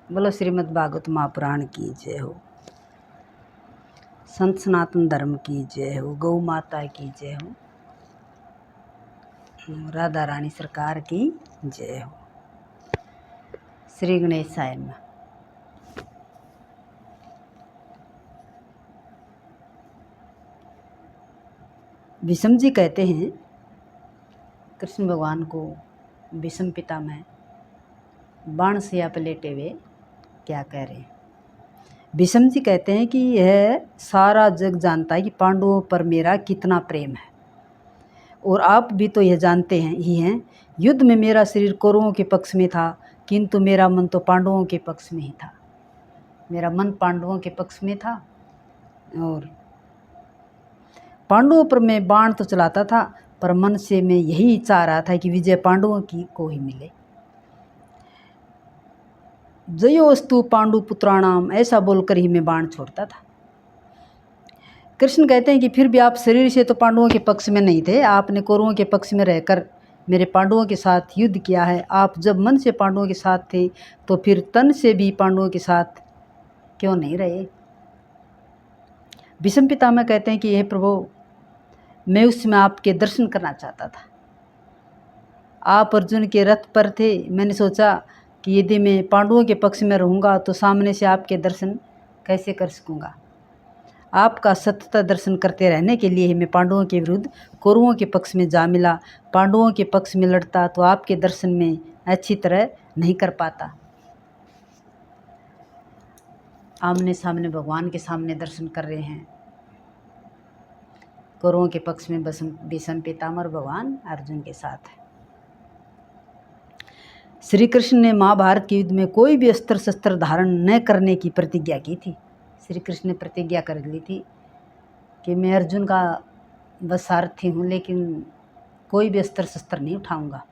बोलो श्रीमद् भागवत महापुराण की जय हो, संत सनातन धर्म की जय हो, गौ माता की जय हो, राधा रानी सरकार की जय हो। श्री गणेशाय नमः। विषम जी कहते हैं कृष्ण भगवान को, विषम पितामह बाण से आप लेटे हुए क्या कह रहे हैं। विषम जी कहते हैं कि यह सारा जग जानता है कि पांडवों पर मेरा कितना प्रेम है, और आप भी तो यह जानते हैं ही हैं, युद्ध में मेरा शरीर कौरवों के पक्ष में था, किंतु मेरा मन तो पांडवों के पक्ष में ही था। मेरा मन पांडवों के पक्ष में था, और पांडवों पर मैं बाण तो चलाता था, पर मन से मैं यही चाह रहा था कि विजय पांडवों की को ही मिले। जयोस्तु पांडु पुत्राणाम, ऐसा बोलकर ही मैं बाण छोड़ता था। कृष्ण कहते हैं कि फिर भी आप शरीर से तो पांडवों के पक्ष में नहीं थे, आपने कौरवों के पक्ष में रहकर मेरे पांडवों के साथ युद्ध किया है। आप जब मन से पांडवों के साथ थे तो फिर तन से भी पांडवों के साथ क्यों नहीं रहे। भीष्म पितामह कहते हैं कि हे प्रभु, मैं उस समय आपके दर्शन करना चाहता था। आप अर्जुन के रथ पर थे, मैंने सोचा कि यदि मैं पांडवों के पक्ष में रहूँगा तो सामने से आपके दर्शन कैसे कर सकूँगा। आपका सतत दर्शन करते रहने के लिए ही मैं पांडवों के विरुद्ध कौरवों के पक्ष में जा मिला। पांडवों के पक्ष में लड़ता तो आपके दर्शन में अच्छी तरह नहीं कर पाता। आमने सामने भगवान के सामने दर्शन कर रहे हैं। कौरवों के पक्ष में भीष्म पितामह भगवान अर्जुन के साथ है। श्री कृष्ण ने महाभारत के युद्ध में कोई भी अस्त्र शस्त्र धारण न करने की प्रतिज्ञा की थी। श्री कृष्ण ने प्रतिज्ञा कर ली थी कि मैं अर्जुन का बस सारथी हूँ, लेकिन कोई भी अस्त्र शस्त्र नहीं उठाऊंगा।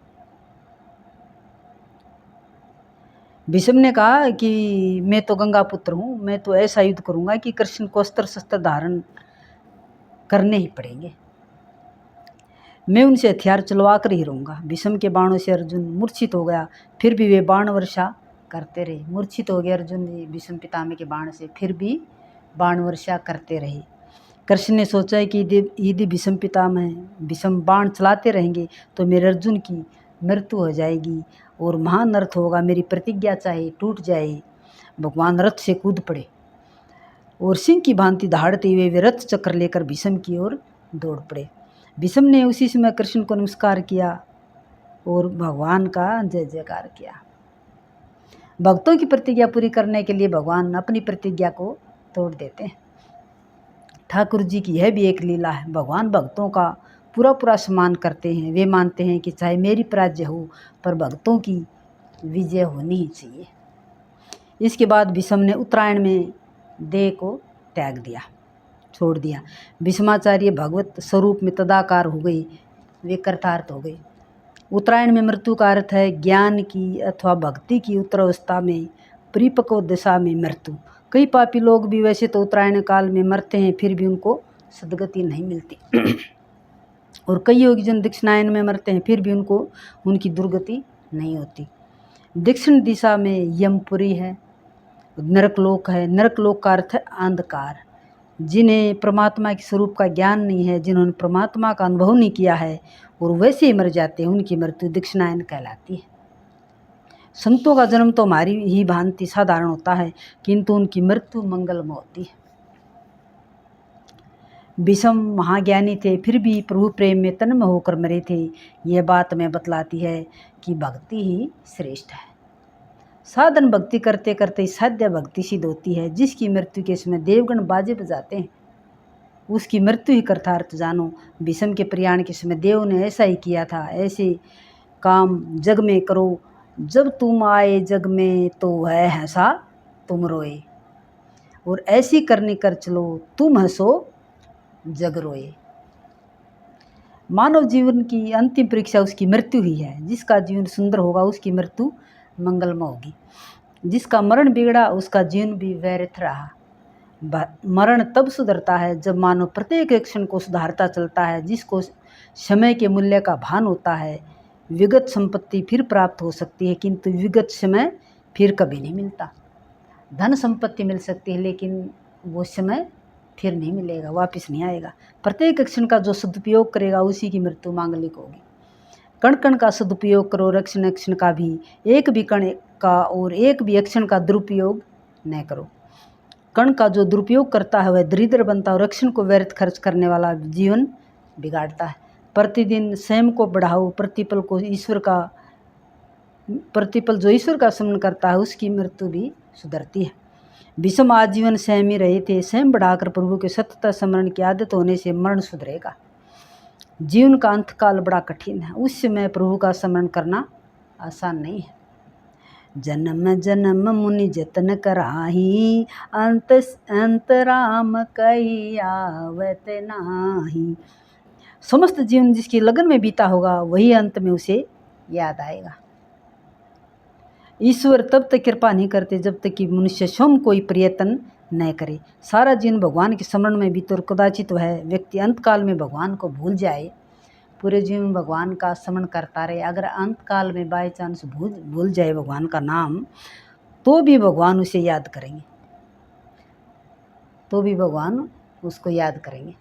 भीष्म ने कहा कि मैं तो गंगा पुत्र हूँ, मैं तो ऐसा युद्ध करूँगा कि कृष्ण को अस्त्र शस्त्र धारण करने ही पड़ेंगे। मैं उनसे हथियार चलवा कर ही रहूँगा। भीष्म के बाणों से अर्जुन मूर्छित हो गया, फिर भी वे बाण वर्षा करते रहे। मूर्छित हो गया अर्जुन भीष्म पितामह के बाण से, फिर भी बाण वर्षा करते रहे। कृष्ण ने सोचा कि यदि भीष्म पितामह भीष्म बाण चलाते रहेंगे तो मेरे अर्जुन की मृत्यु हो जाएगी और महान अर्थ होगा, मेरी प्रतिज्ञा चाहे टूट जाए। भगवान रथ से कूद पड़े और सिंह की भांति दहाड़ते हुए वे रथ चक्र लेकर भीष्म की ओर दौड़ पड़े। भीष्म ने उसी समय कृष्ण को नमस्कार किया और भगवान का जय जयकार किया। भक्तों की प्रतिज्ञा पूरी करने के लिए भगवान अपनी प्रतिज्ञा को तोड़ देते हैं। ठाकुर जी की यह भी एक लीला है। भगवान भक्तों का पूरा सम्मान करते हैं। वे मानते हैं कि चाहे मेरी पराजय हो, पर भक्तों की विजय होनी ही चाहिए। इसके बाद भीष्म ने उत्तरायण में देह को त्याग दिया, छोड़ दिया। भीष्माचार्य भगवत स्वरूप में तदाकार हो गई, वे कृतार्थ हो गए। उत्तरायण में मृत्यु का अर्थ है ज्ञान की अथवा भक्ति की उत्तरावस्था में परिपक्व दशा में मृत्यु। कई पापी लोग भी वैसे तो उत्तरायण काल में मरते हैं, फिर भी उनको सद्गति नहीं मिलती। और कई योगी जन दक्षिणायन में मरते हैं, फिर भी उनको उनकी दुर्गति नहीं होती। दक्षिण दिशा में यमपुरी है, नरकलोक है। नरकलोक का अर्थ है अंधकार। जिन्हें परमात्मा के स्वरूप का ज्ञान नहीं है, जिन्होंने परमात्मा का अनुभव नहीं किया है और वैसे ही मर जाते हैं, उनकी मृत्यु दक्षिणायन कहलाती है। संतों का जन्म तो हमारी ही भांति साधारण होता है, किंतु उनकी मृत्यु मंगलमय होती है। भीष्म महाज्ञानी थे, फिर भी प्रभु प्रेम में तन्मय होकर मरे थे। यह बात में बतलाती है कि भक्ति ही श्रेष्ठ है। साधन भक्ति करते करते साध्य भक्ति सिद्ध होती है। जिसकी मृत्यु के समय देवगण बाजे बजाते हैं, उसकी मृत्यु ही कृतार्थ जानो। भीष्म के प्रयाण के समय देव ने ऐसा ही किया था। ऐसे काम जग में करो, जब तुम आए जग में तो है हंसा तुम रोए, और ऐसी करनी कर चलो तुम हंसो जग रोए। मानव जीवन की अंतिम परीक्षा उसकी मृत्यु ही है। जिसका जीवन सुंदर होगा उसकी मृत्यु मंगलमय होगी। जिसका मरण बिगड़ा उसका जीवन भी व्यर्थ रहा। मरण तब सुधरता है जब मानव प्रत्येक क्षण को सुधारता चलता है। जिसको समय के मूल्य का भान होता है। विगत संपत्ति फिर प्राप्त हो सकती है, किंतु विगत समय फिर कभी नहीं मिलता। धन संपत्ति मिल सकती है, लेकिन वो समय फिर नहीं मिलेगा, वापस नहीं आएगा। प्रत्येक क्षण का जो सदुपयोग करेगा उसी की मृत्यु मांगलिक होगी। कण कण का सदुपयोग करो, रक्षण क्षण का भी, एक भी कण का और एक भी क्षण का दुरुपयोग न करो। कण का जो दुरुपयोग करता है वह दरिद्र बनता है, और रक्षण को व्यर्थ खर्च करने वाला जीवन बिगाड़ता है। प्रतिदिन स्वयं को बढ़ाओ, प्रतिपल जो ईश्वर का स्मरण करता है उसकी मृत्यु भी सुधरती है। भीष्म आजीवन स्वयं ही रहे थे, स्वयं बढ़ाकर प्रभु के सतत स्मरण की आदत होने से मरण सुधरेगा। जीवन का अंतकाल बड़ा कठिन है, उस समय प्रभु का स्मरण करना आसान नहीं है। जन्म जन्म मुनि जतन कराही, अंतराम कही आवत नाही। समस्त जीवन जिसकी लगन में बीता होगा वही अंत में उसे याद आएगा। ईश्वर तब तक कृपा नहीं करते जब तक कि मनुष्य स्वयं कोई प्रयत्न न करे। सारा जीवन भगवान के स्मरण में बीते और कदाचित वह व्यक्ति अंतकाल में भगवान को भूल जाए। पूरे जीवन भगवान का स्मरण करता रहे, अगर अंतकाल में बाय चांस भूल जाए भगवान का नाम, तो भी भगवान उसे याद करेंगे, तो भी भगवान उसको याद करेंगे।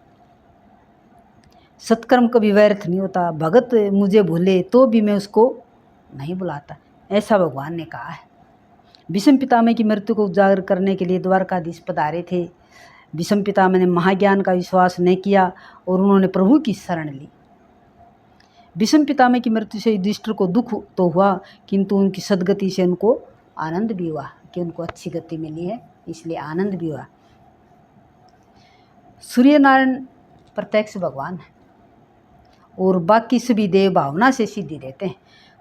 सत्कर्म कभी व्यर्थ नहीं होता। भगत मुझे भूले तो भी मैं उसको नहीं बुलाता, ऐसा भगवान ने कहा है। भीष्म पितामह की मृत्यु को उजागर करने के लिए द्वारकाधीश पधारे थे। भीष्म पितामह ने महाज्ञान का विश्वास नहीं किया और उन्होंने प्रभु की शरण ली। भीष्म पितामह की मृत्यु से युधिष्ठिर को दुख तो हुआ, किंतु उनकी सदगति से उनको आनंद भी हुआ कि उनको अच्छी गति मिली है, इसलिए आनंद भी हुआ। सूर्य नारायण प्रत्यक्ष भगवान है और बाकी सभी देव भावना से सिद्धि देते हैं।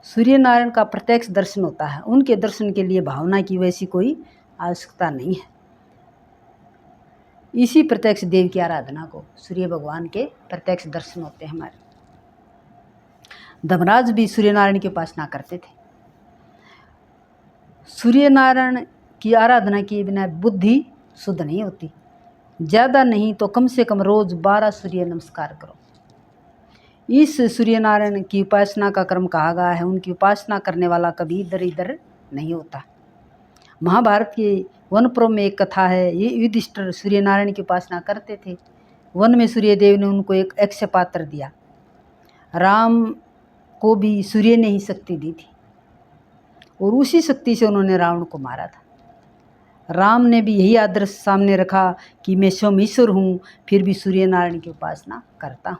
सूर्य नारायण का प्रत्यक्ष दर्शन होता है, उनके दर्शन के लिए भावना की वैसी कोई आवश्यकता नहीं है। इसी प्रत्यक्ष देव की आराधना को सूर्य भगवान के प्रत्यक्ष दर्शन होते हैं हमारे। धर्मराज भी सूर्य नारायण की उपासना करते थे। सूर्य नारायण की आराधना किए बिना बुद्धि शुद्ध नहीं होती। ज़्यादा नहीं तो कम से कम रोज 12 सूर्य नमस्कार करो। इस सूर्य नारायण की उपासना का क्रम कहा गया है, उनकी उपासना करने वाला कभी दरिद्र नहीं होता। महाभारत के वन पर्व में एक कथा है। ये युधिष्ठिर सूर्य नारायण की उपासना करते थे। वन में सूर्यदेव ने उनको एक अक्षय पात्र दिया। राम को भी सूर्य ने ही शक्ति दी थी और उसी शक्ति से उन्होंने रावण को मारा था। राम ने भी यही आदर्श सामने रखा कि मैं स्वयं ईश्वर हूँ, फिर भी सूर्य नारायण की उपासना करता हूँ।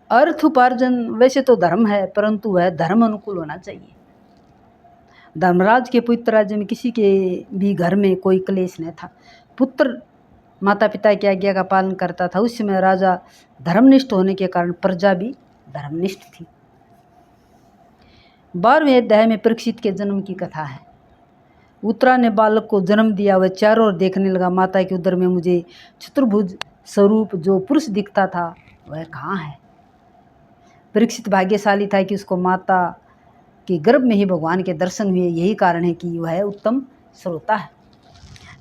अर्थ उपार्जन वैसे तो धर्म है, परंतु वह धर्म अनुकूल होना चाहिए। धर्मराज के पुत्र राज्य में किसी के भी घर में कोई क्लेश नहीं था। पुत्र माता पिता की आज्ञा का पालन करता था। उस समय राजा धर्मनिष्ठ होने के कारण प्रजा भी धर्मनिष्ठ थी। 12वें अध्याय में परीक्षित के जन्म की कथा है। उत्तरा ने बालक को जन्म दिया। वह चारों ओर देखने लगा, माता के उदर में मुझे चतुर्भुज स्वरूप जो पुरुष दिखता था वह कहाँ है। परीक्षित भाग्यशाली था कि उसको माता के गर्भ में ही भगवान के दर्शन हुए। यही कारण है कि वह उत्तम श्रोता है।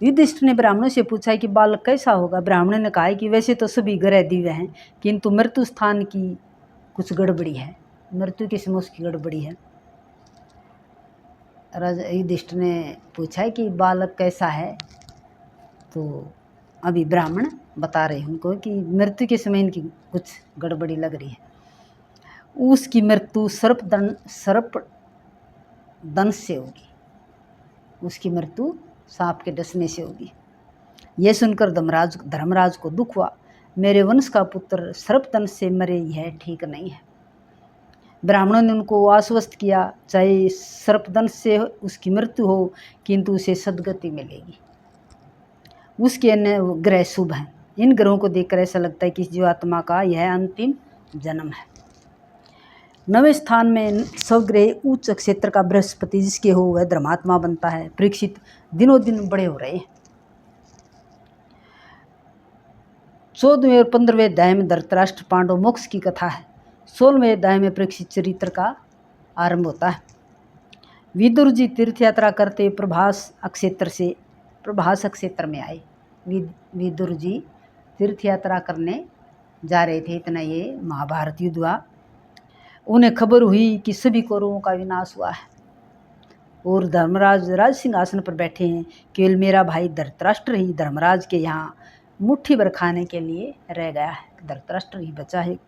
युधिष्ठिर ने ब्राह्मणों से पूछा कि बालक कैसा होगा। ब्राह्मणों ने कहा कि वैसे तो सभी ग्रह दिव्य हैं, किंतु मृत्यु स्थान की कुछ गड़बड़ी है, मृत्यु के समय उसकी गड़बड़ी है। राजा युधिष्ठिर ने पूछा कि बालक कैसा है, तो अभी ब्राह्मण बता रहे हैं उनको कि मृत्यु के समय इनकी कुछ गड़बड़ी लग रही है। उसकी मृत्यु सर्प दंश से होगी, उसकी मृत्यु सांप के डसने से होगी। यह सुनकर धर्मराज को दुख हुआ। मेरे वंश का पुत्र सर्पदंश से मरे, यह ठीक नहीं है। ब्राह्मणों ने उनको आश्वस्त किया, चाहे सर्पदंश से उसकी मृत्यु हो, किंतु उसे सद्गति मिलेगी। उसके अन्य ग्रह शुभ हैं। इन ग्रहों को देखकर ऐसा लगता है कि जीवात्मा का यह अंतिम जन्म है। 9वें स्थान में स्वग्रह उच्च क्षेत्र का बृहस्पति जिसके हो वह धर्मात्मा बनता है। परीक्षित दिनों दिन बड़े हो रहे हैं। 14वें और 15वें अध्याय में धृतराष्ट्र पांडव मोक्ष की कथा है। 16वें अध्याय में परीक्षित चरित्र का आरंभ होता है। विदुर जी तीर्थ यात्रा करते प्रभास क्षेत्र में आए। विदुर जी तीर्थ यात्रा करने जा रहे थे, इतना ये महाभारत युद्ध हुआ। उन्हें खबर हुई कि सभी कौरवों का विनाश हुआ है। और धर्मराज राज सिंहासन पर बैठे हैं। केवल मेरा भाई धृतराष्ट्र ही धर्मराज के यहाँ मुट्ठी भर खाने के लिए रह गया है, धृतराष्ट्र ही बचा है।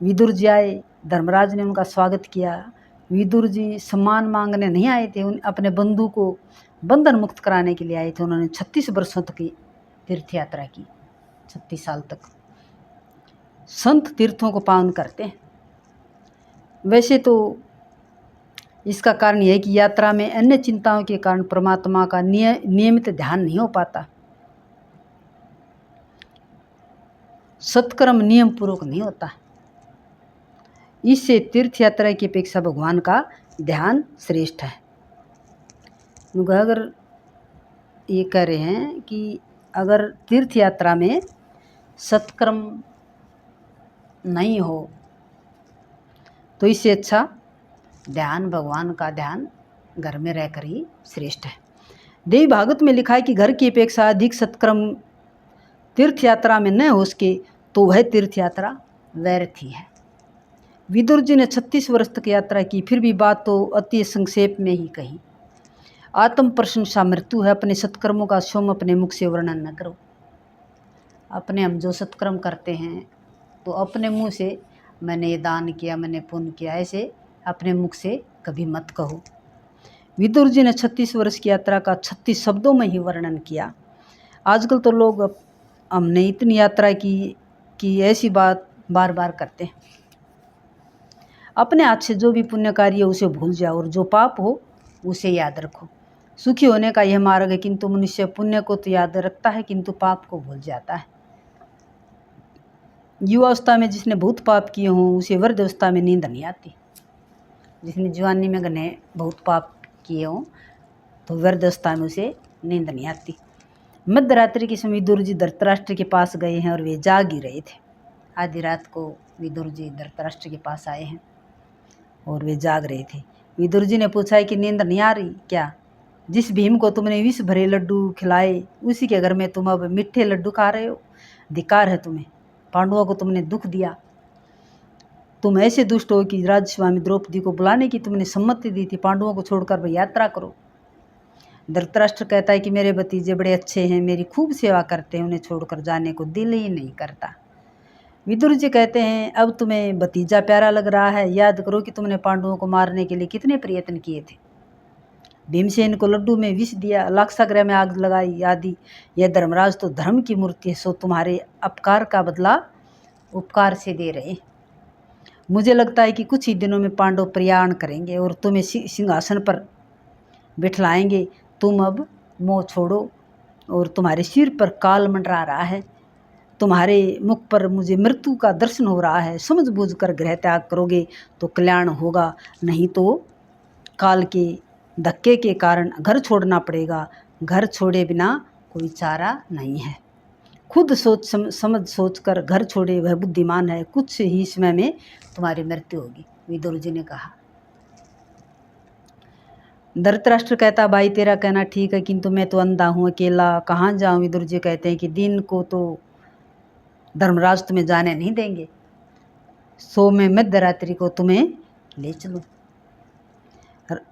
विदुर जी आए, धर्मराज ने उनका स्वागत किया। विदुर जी सम्मान मांगने नहीं आए थे, अपने बंधु को बंधन मुक्त कराने के लिए आए थे। उन्होंने 36 वर्षों तक की तीर्थ यात्रा की, 36 साल तक। संत तीर्थों को पावन करते हैं। वैसे तो इसका कारण यह है कि यात्रा में अन्य चिंताओं के कारण परमात्मा का नियमित ध्यान नहीं हो पाता, सत्कर्म नियम पूर्वक नहीं होता। इससे तीर्थ यात्रा की अपेक्षा भगवान का ध्यान श्रेष्ठ है। अगर ये कह रहे हैं कि अगर तीर्थ यात्रा में सत्कर्म नहीं हो तो इससे अच्छा ध्यान, भगवान का ध्यान घर में रहकर ही श्रेष्ठ है। देवी भागवत में लिखा है कि घर की अपेक्षा अधिक सत्कर्म तीर्थ यात्रा में न हो सके तो वह तीर्थ यात्रा व्यर्थ ही है। विदुर जी ने 36 वर्ष तक यात्रा की, फिर भी बात तो अति संक्षेप में ही कही। आत्म प्रशंसा मृत्यु है, अपने सत्कर्मों का स्वयं अपने मुख से वर्णन न करो। अपने हम जो सत्कर्म करते हैं तो अपने मुंह से मैंने ये दान किया, मैंने पुण्य किया, ऐसे अपने मुख से कभी मत कहो। विदुर जी ने 36 वर्ष की यात्रा का 36 शब्दों में ही वर्णन किया। आजकल तो लोग हमने इतनी यात्रा की कि ऐसी बात बार बार करते हैं। अपने हाथ से जो भी पुण्य कार्य हो उसे भूल जाओ और जो पाप हो उसे याद रखो। सुखी होने का यह मार्ग है, किंतु मनुष्य पुण्य को तो याद रखता है किंतु पाप को भूल जाता है। युवावस्था में जिसने बहुत पाप किए हों उसे वृद्धावस्था में नींद नहीं आती। जिसने जवानी में घने बहुत पाप किए हों तो वृद्धावस्था में उसे नींद नहीं आती। मध्य रात्रि के समय विदुर जी धृतराष्ट्र के पास गए हैं और वे जाग ही रहे थे। आधी रात को विदुर जी धृतराष्ट्र के पास आए हैं और वे जाग रहे थे। विदुर जी ने पूछा है कि नींद नहीं आ रही क्या? जिस भीम को तुमने विष भरे लड्डू खिलाए उसी के घर में तुम अब मीठे लड्डू खा रहे हो। धिक्कार है तुम्हें, पांडवों को तुमने दुख दिया। तुम ऐसे दुष्ट हो कि राजस्वामी द्रौपदी को बुलाने की तुमने सम्मति दी थी, पांडवों को छोड़कर भाई यात्रा करो। धृतराष्ट्र कहता है कि मेरे भतीजे बड़े अच्छे हैं, मेरी खूब सेवा करते हैं, उन्हें छोड़कर जाने को दिल ही नहीं करता। विदुर जी कहते हैं अब तुम्हें भतीजा प्यारा लग रहा है, याद करो कि तुमने पांडवों को मारने के लिए कितने प्रयत्न किए थे। भीमसेन को लड्डू में विष दिया, लाक्षागृह में आग लगाई आदि। यह धर्मराज तो धर्म की मूर्ति है, सो तुम्हारे अपकार का बदला उपकार से दे रहे। मुझे लगता है कि कुछ ही दिनों में पांडव प्रयाण करेंगे और तुम्हें सिंहासन पर बिठलाएंगे। तुम अब मोह छोड़ो और तुम्हारे सिर पर काल मंडरा रहा है, तुम्हारे मुख पर मुझे मृत्यु का दर्शन हो रहा है। समझ बूझ कर गृह त्याग करोगे तो कल्याण होगा, नहीं तो काल के धक्के के कारण घर छोड़ना पड़ेगा। घर छोड़े बिना कोई चारा नहीं है। खुद सोच समझ सोच कर घर छोड़े वह बुद्धिमान है। कुछ ही समय में तुम्हारी मृत्यु होगी, विदुर जी ने कहा। धृतराष्ट्र कहता भाई तेरा कहना ठीक है, किंतु मैं तो अंधा हूँ, अकेला कहाँ जाऊँ। विदुर जी कहते हैं कि दिन को तो धर्मराज तुम्हें जाने नहीं देंगे, सो मैं मध्य रात्रि को तुम्हें ले चलूँ।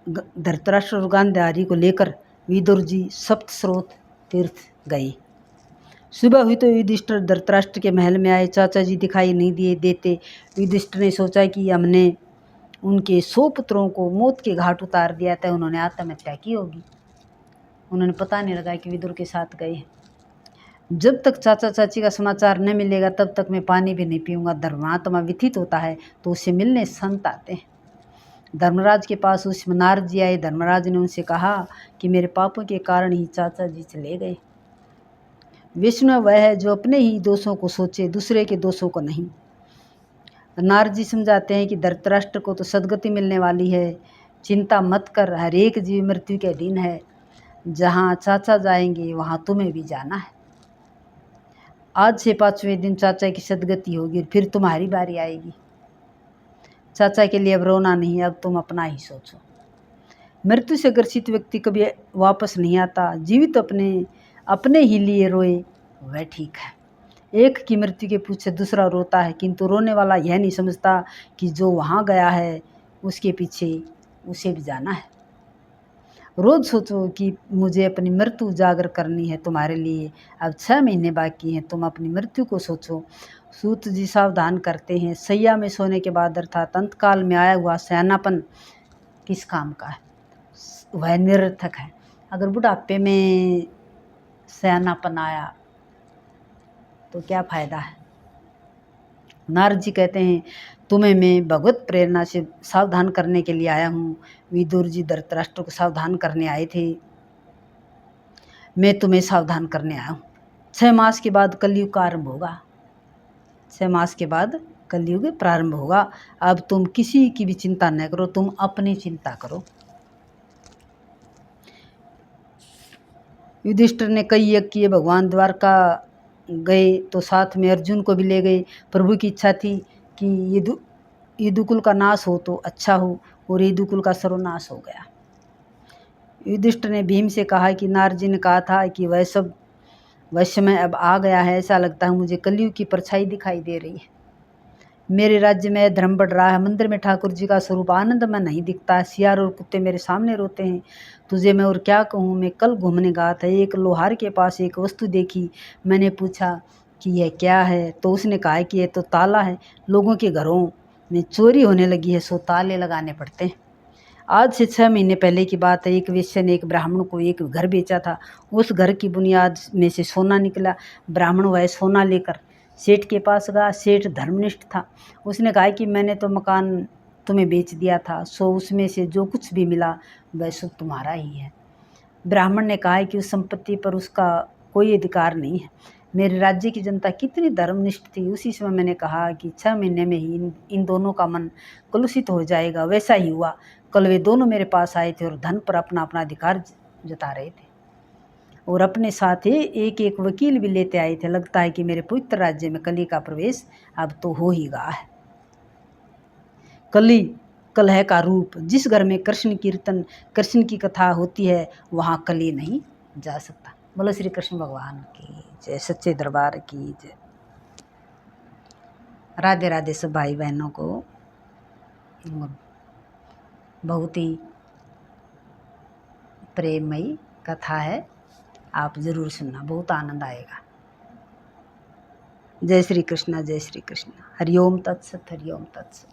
धृतराष्ट्र और गांधारी को लेकर विदुर जी सप्तस्रोत तीर्थ गए। सुबह हुई तो युधिष्ठिर धृतराष्ट्र के महल में आए। चाचा जी दिखाई नहीं देते। युधिष्ठिर ने सोचा कि हमने उनके 100 पुत्रों को मौत के घाट उतार दिया था, उन्होंने आत्महत्या की होगी। उन्होंने पता नहीं लगा कि विदुर के साथ गए हैं। जब तक चाचा चाची का समाचार न मिलेगा तब तक मैं पानी भी नहीं पीऊँगा। धर्मात्मा व्यथित होता है तो उसे मिलने संत आते हैं। धर्मराज के पास उस नारद जी आए। धर्मराज ने उनसे कहा कि मेरे पापों के कारण ही चाचा जी चले गए। विष्णु वह है जो अपने ही दोषों को सोचे, दूसरे के दोषों को नहीं। नारद जी समझाते हैं कि धृतराष्ट्र को तो सदगति मिलने वाली है, चिंता मत कर, हर एक जीव मृत्यु के अधीन है। जहाँ चाचा जाएंगे वहाँ तुम्हें भी जाना है। आज से 5वें दिन चाचा की सदगति होगी, फिर तुम्हारी बारी आएगी। चाचा के लिए अब रोना नहीं, अब तुम अपना ही सोचो। मृत्यु से ग्रसित व्यक्ति कभी वापस नहीं आता। जीवित अपने ही लिए रोए वह ठीक है। एक की मृत्यु के पीछे दूसरा रोता है, किंतु रोने वाला यह नहीं समझता कि जो वहाँ गया है उसके पीछे उसे भी जाना है। रोज़ सोचो कि मुझे अपनी मृत्यु उजागर करनी है तुम्हारे लिए, अब 6 महीने बाकी हैं, तुम अपनी मृत्यु को सोचो। सूत जी सावधान करते हैं, सैया में सोने के बाद अर्थात अंतकाल में आया हुआ सयानापन किस काम का है, वह निरर्थक है। अगर बुढ़ापे में सयानापन आया तो क्या फ़ायदा है। नारद जी कहते हैं, तुम्हें मैं भगवत प्रेरणा से सावधान करने के लिए आया हूँ। विदुर जी धृतराष्ट्र को सावधान करने आए थे, मैं तुम्हें सावधान करने आया हूँ। 6 मास के बाद कलयुग का आरंभ होगा, 6 मास के बाद कलयुग प्रारंभ होगा। अब तुम किसी की भी चिंता न करो, तुम अपनी चिंता करो। युधिष्ठिर ने कई यज्ञ किए, भगवान द्वारका गए तो साथ में अर्जुन को भी ले गए। प्रभु की इच्छा थी कि यदुकुल का नाश हो तो अच्छा हो, और यदुकुल का सर्वनाश हो गया। युधिष्ठिर ने भीम से कहा कि नारद जी ने कहा था कि वह सब वश में अब आ गया है, ऐसा लगता है मुझे कलयुग की परछाई दिखाई दे रही है। मेरे राज्य में धर्म बढ़ रहा है, मंदिर में ठाकुर जी का स्वरूप आनंद में नहीं दिखता है, सियार और कुत्ते मेरे सामने रोते हैं। तुझे मैं और क्या कहूँ। मैं कल घूमने गया था, एक लोहार के पास एक वस्तु देखी, मैंने पूछा कि यह क्या है, तो उसने कहा कि यह तो ताला है, लोगों के घरों में चोरी होने लगी है, सो ताले लगाने पड़ते हैं। आज से 6 महीने पहले की बात है, एक वेश्या ने एक ब्राह्मण को एक घर बेचा था। उस घर की बुनियाद में से सोना निकला। ब्राह्मण वह सोना लेकर सेठ के पास गया। सेठ धर्मनिष्ठ था, उसने कहा कि मैंने तो मकान तुम्हें बेच दिया था, सो उसमें से जो कुछ भी मिला वह सब तुम्हारा ही है। ब्राह्मण ने कहा कि उस संपत्ति पर उसका कोई अधिकार नहीं है। मेरे राज्य की जनता कितनी धर्मनिष्ठ थी। उसी समय मैंने कहा कि 6 महीने में ही इन दोनों का मन कलुषित हो जाएगा। वैसा ही हुआ। कल वे दोनों मेरे पास आए थे और धन पर अपना अपना अधिकार जता रहे थे, और अपने साथ ही एक एक वकील भी लेते आए थे। लगता है कि मेरे पवित्र राज्य में कली का प्रवेश अब तो हो ही गया है। कली कलह का रूप, जिस घर में कृष्ण कीर्तन कृष्ण की कथा होती है वहाँ कली नहीं जा सकता। बोलो श्री कृष्ण भगवान की जय, सच्चे दरबार की जय। राधे राधे सब भाई बहनों को। बहुत ही प्रेममयी कथा है, आप ज़रूर सुनना, बहुत आनंद आएगा। जय श्री कृष्ण, जय श्री कृष्ण। हरिओम तत्सत, हरिओम तत्सत।